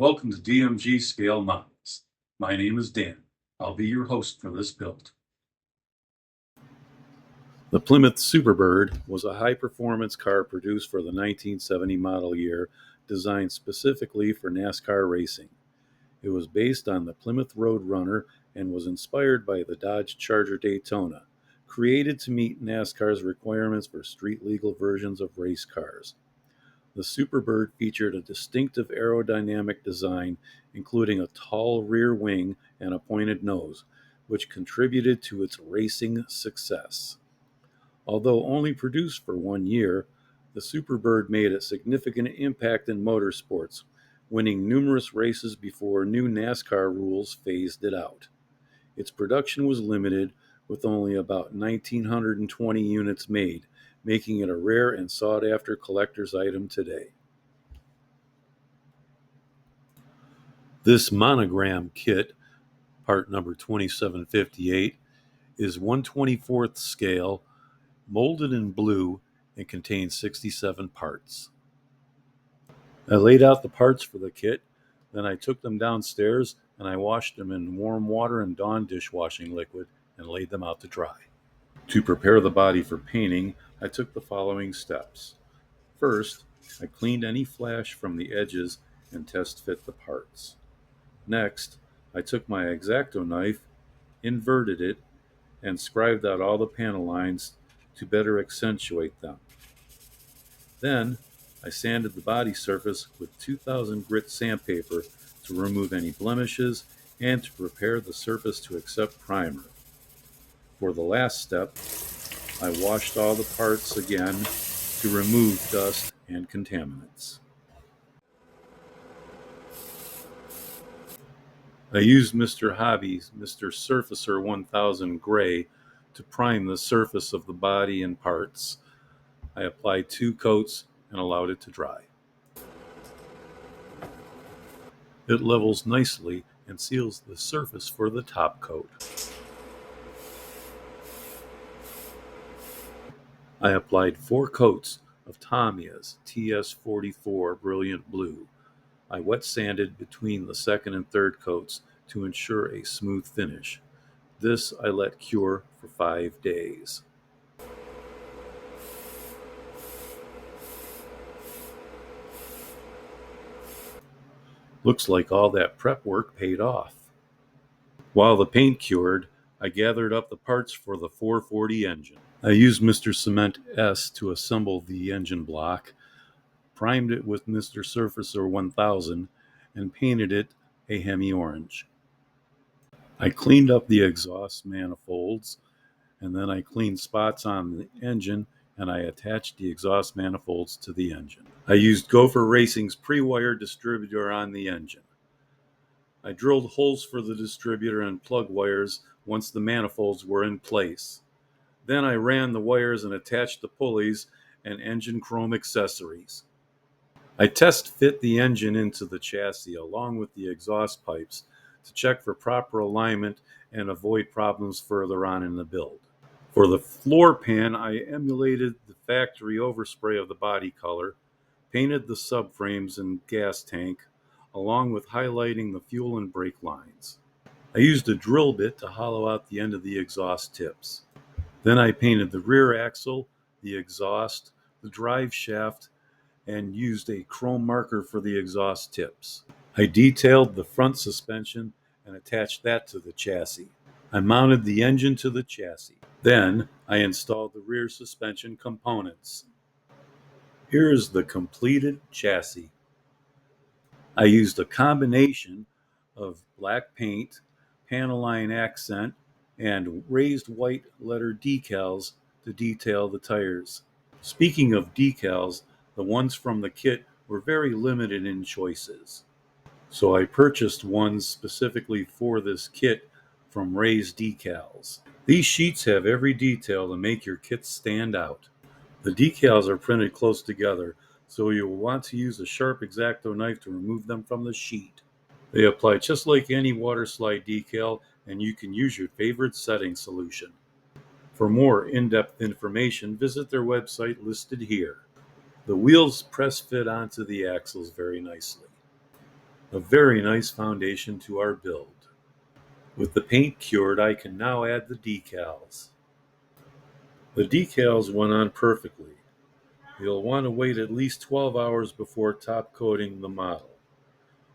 Welcome to DMG Scale Models. My name is Dan. I'll be your host for this build. The Plymouth Superbird was a high-performance car produced for the 1970 model year, designed specifically for NASCAR racing. It was based on the Plymouth Roadrunner and was inspired by the Dodge Charger Daytona, created to meet NASCAR's requirements for street-legal versions of race cars. The Superbird featured a distinctive aerodynamic design, including a tall rear wing and a pointed nose, which contributed to its racing success. Although only produced for 1 year, the Superbird made a significant impact in motorsports, winning numerous races before new NASCAR rules phased it out. Its production was limited, with only about 1,920 units made, making it a rare and sought-after collector's item today. This monogram kit, part number 2758, is 1/24th scale, molded in blue, and contains 67 parts. I laid out the parts for the kit, then I took them downstairs and I washed them in warm water and Dawn dishwashing liquid and laid them out to dry. To prepare the body for painting, I took the following steps. First, I cleaned any flash from the edges and test fit the parts. Next, I took my X-Acto knife, inverted it, and scribed out all the panel lines to better accentuate them. Then, I sanded the body surface with 2000 grit sandpaper to remove any blemishes and to prepare the surface to accept primer. For the last step, I washed all the parts again to remove dust and contaminants. I used Mr. Hobby's Mr. Surfacer 1000 Gray to prime the surface of the body and parts. I applied 2 coats and allowed it to dry. It levels nicely and seals the surface for the top coat. I applied 4 coats of Tamiya's TS44 Brilliant Blue. I wet sanded between the second and third coats to ensure a smooth finish. This I let cure for 5 days. Looks like all that prep work paid off. While the paint cured, I gathered up the parts for the 440 engine. I used Mr. Cement S to assemble the engine block, primed it with Mr. Surfacer 1000, and painted it a Hemi orange. I cleaned up the exhaust manifolds, and then I cleaned spots on the engine, and I attached the exhaust manifolds to the engine. I used Gopher Racing's pre-wire distributor on the engine. I drilled holes for the distributor and plug wires once the manifolds were in place. Then I ran the wires and attached the pulleys and engine chrome accessories. I test fit the engine into the chassis along with the exhaust pipes to check for proper alignment and avoid problems further on in the build. For the floor pan, I emulated the factory overspray of the body color, painted the subframes and gas tank, along with highlighting the fuel and brake lines. I used a drill bit to hollow out the end of the exhaust tips. Then I painted the rear axle, the exhaust, the drive shaft, and used a chrome marker for the exhaust tips. I detailed the front suspension and attached that to the chassis. I mounted the engine to the chassis. Then I installed the rear suspension components. Here is the completed chassis. I used a combination of black paint, panel line accent, and raised white letter decals to detail the tires. Speaking of decals, the ones from the kit were very limited in choices. So I purchased ones specifically for this kit from Raised Decals. These sheets have every detail to make your kit stand out. The decals are printed close together, so you will want to use a sharp X-Acto knife to remove them from the sheet. They apply just like any water slide decal, and you can use your favorite setting solution. For more in-depth information, visit their website listed here. The wheels press fit onto the axles very nicely. A very nice foundation to our build. With the paint cured, I can now add the decals. The decals went on perfectly. You'll want to wait at least 12 hours before top coating the model.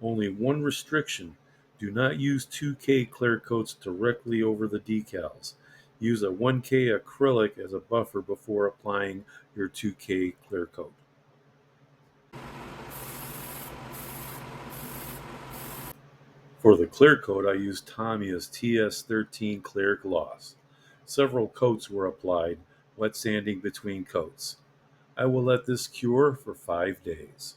Only one restriction: do not use 2K clear coats directly over the decals. Use a 1K acrylic as a buffer before applying your 2K clear coat. For the clear coat, I used Tamiya's TS13 Clear Gloss. Several coats were applied, wet sanding between coats. I will let this cure for 5 days.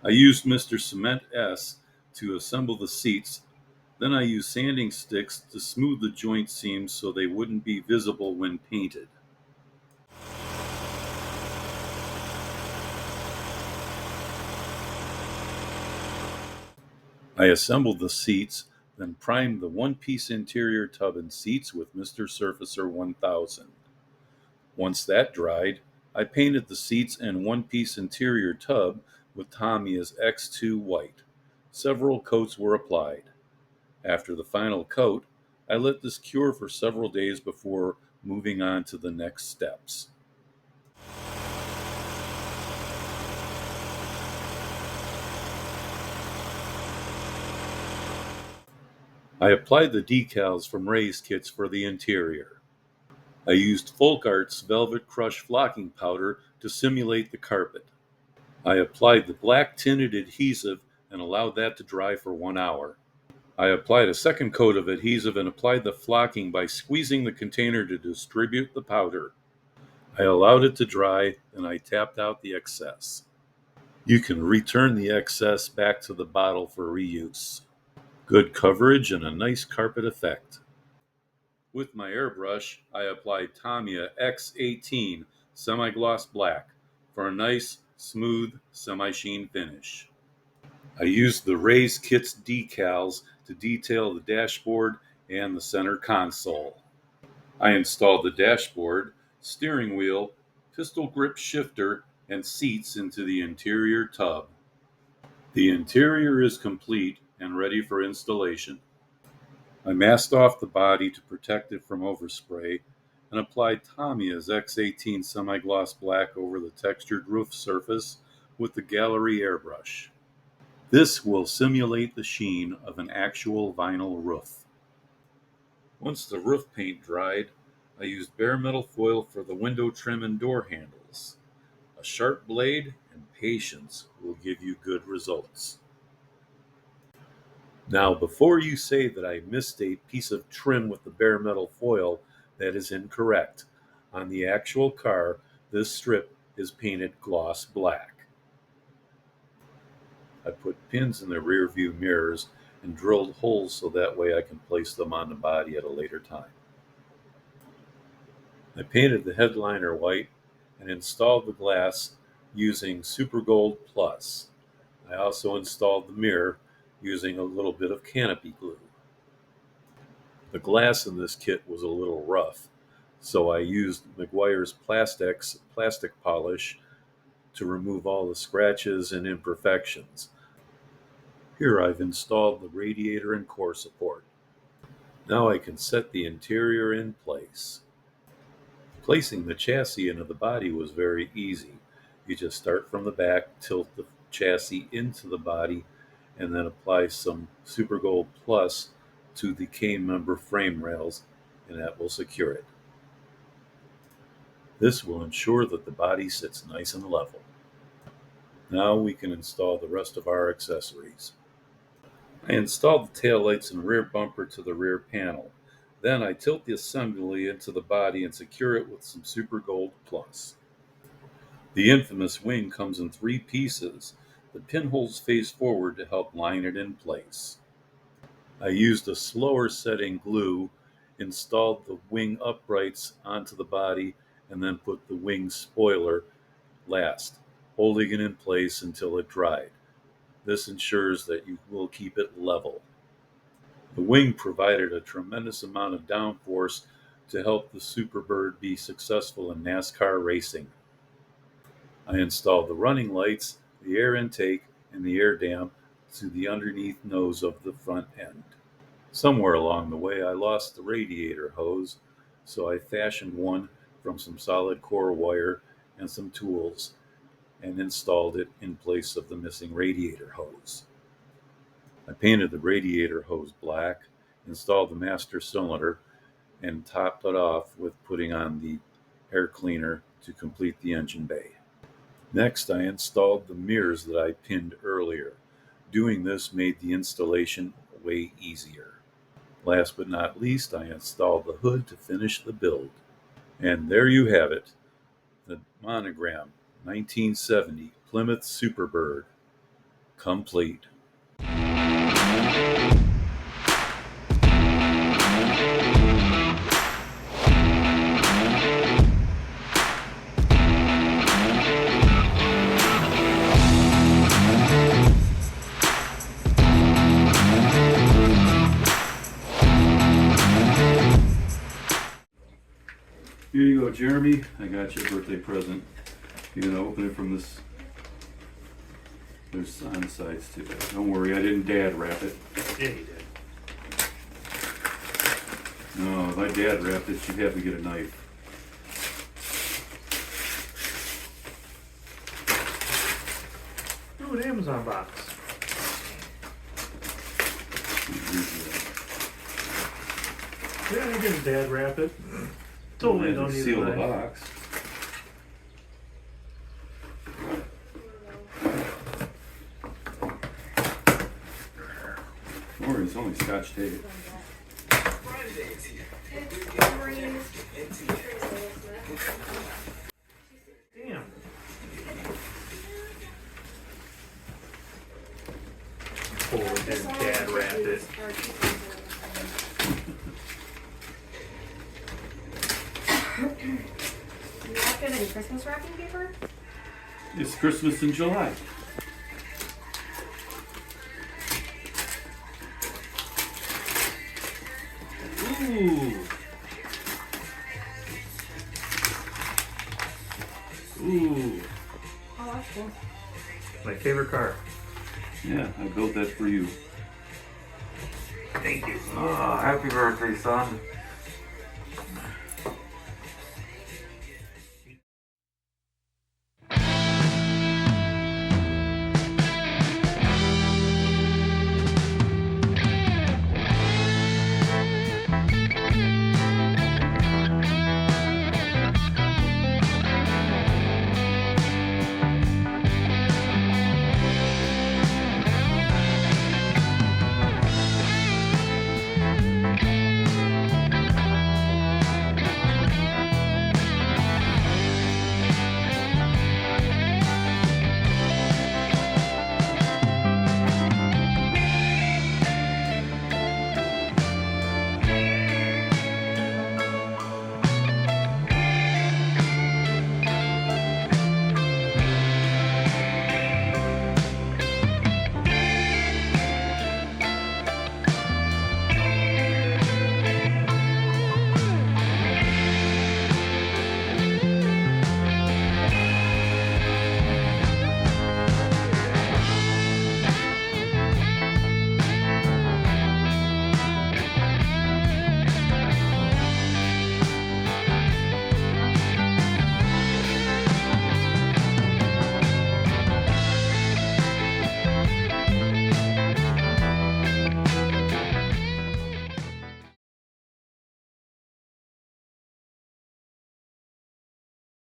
I used Mr. Cement S to assemble the seats. Then I used sanding sticks to smooth the joint seams so they wouldn't be visible when painted. I assembled the seats, then primed the one-piece interior tub and seats with Mr. Surfacer 1000. Once that dried, I painted the seats and one-piece interior tub with Tamiya's X2 White. Several coats were applied. After the final coat, I let this cure for several days before moving on to the next steps. I applied the decals from Ray's kits for the interior. I used Folk Art's Velvet Crush flocking powder to simulate the carpet. I applied the black tinted adhesive and allowed that to dry for 1 hour. I applied a second coat of adhesive and applied the flocking by squeezing the container to distribute the powder. I allowed it to dry, and I tapped out the excess. You can return the excess back to the bottle for reuse. Good coverage and a nice carpet effect. With my airbrush, I applied Tamiya X18 Semi-Gloss Black for a nice, smooth, semi-sheen finish. I used the Ray's Kits decals to detail the dashboard and the center console. I installed the dashboard, steering wheel, pistol grip shifter, and seats into the interior tub. The interior is complete and ready for installation. I masked off the body to protect it from overspray and applied Tamiya's X18 Semi-Gloss Black over the textured roof surface with the gallery airbrush. This will simulate the sheen of an actual vinyl roof. Once the roof paint dried, I used bare metal foil for the window trim and door handles. A sharp blade and patience will give you good results. Now, before you say that I missed a piece of trim with the bare metal foil, that is incorrect. On the actual car, this strip is painted gloss black. I put pins in the rear view mirrors and drilled holes so that way I can place them on the body at a later time. I painted the headliner white and installed the glass using Super Gold Plus. I also installed the mirror using a little bit of canopy glue. The glass in this kit was a little rough, so I used Meguiar's plastic polish to remove all the scratches and imperfections. Here I've installed the radiator and core support. Now I can set the interior in place. Placing the chassis into the body was very easy. You just start from the back, tilt the chassis into the body, and then apply some Super Gold Plus to the K-member frame rails, and that will secure it. This will ensure that the body sits nice and level. Now we can install the rest of our accessories. I installed the taillights and rear bumper to the rear panel. Then I tilt the assembly into the body and secure it with some Super Gold Plus. The infamous wing comes in 3 pieces. The pinholes face forward to help line it in place. I used a slower setting glue, installed the wing uprights onto the body, and then put the wing spoiler last, holding it in place until it dried. This ensures that you will keep it level. The wing provided a tremendous amount of downforce to help the Superbird be successful in NASCAR racing. I installed the running lights, the air intake, and the air dam to the underneath nose of the front end. Somewhere along the way, I lost the radiator hose, so I fashioned one from some solid core wire and some tools and installed it in place of the missing radiator hose. I painted the radiator hose black, installed the master cylinder, and topped it off with putting on the air cleaner to complete the engine bay. Next, I installed the mirrors that I pinned earlier. Doing this made the installation way easier. Last but not least, I installed the hood to finish the build. And there you have it, the Monogram 1970 Plymouth Superbird, complete. Here you go, Jeremy. I got you a birthday present. You're gonna open it from this. There's on the sides too. Don't worry, I didn't dad wrap it. Yeah, you did. No, if I dad wrapped it, she'd have to get a knife. Ooh, an Amazon box. Yeah, you can dad wrap it. Totally don't need seal a the knife. box. Don't worry, it's only Scotch tape. Damn. Oh, and dad wrapped it. Napkin and Christmas wrapping paper? It's Christmas in July. Ooh. Ooh. Oh, that's cool. My favorite car. Yeah, I built that for you. Thank you. Oh, happy birthday, son.